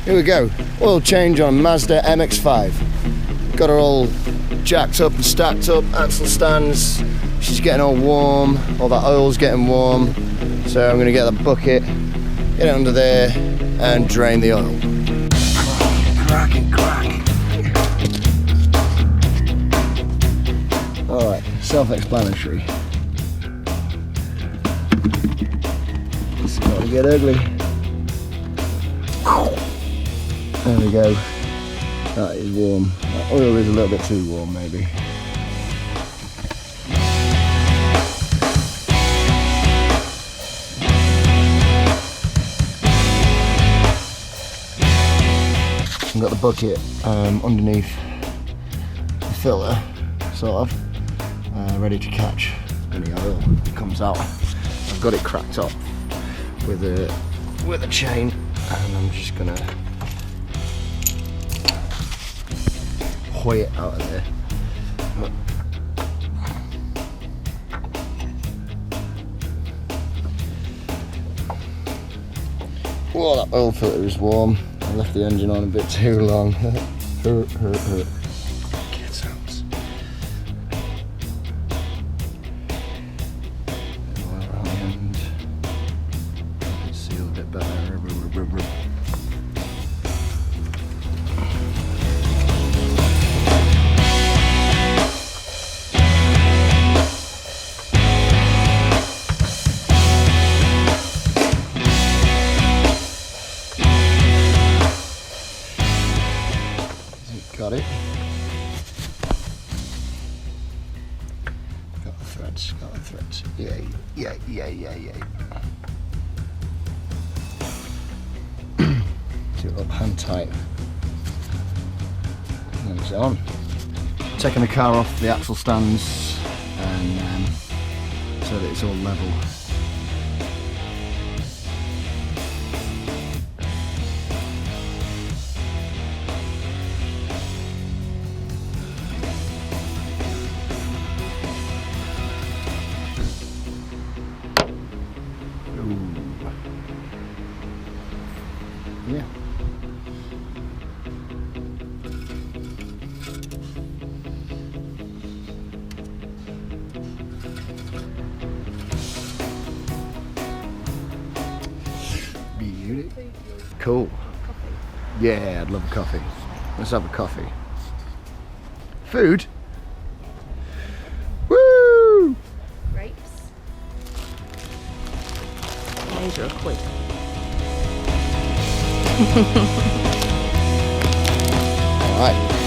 Here we go, oil change on Mazda MX5. Got her all jacked up and stacked up, axle stands. She's getting all warm, all that oil's getting warm. So I'm gonna get the bucket, get it under there and drain the oil. Crack. All right, self-explanatory. It's got to get ugly. There we go. That is warm. That oil is a little bit too warm, maybe. I've got the bucket underneath the filter, sort of, ready to catch any oil that comes out. I've got it cracked up with a chain, and I'm just gonna hoy it out of there. Whoa, that oil filter is warm. I left the engine on a bit too long. Get sounds. And seal a bit better. Got it. Got the threads. Yay. Do it up hand tight. And it's on. Taking the car off the axle stands and so that it's all level. Yeah. Beauty. Cool. Coffee. Yeah, I'd love a coffee. Let's have a coffee. Food? Woo! Grapes. Major quick. Alright.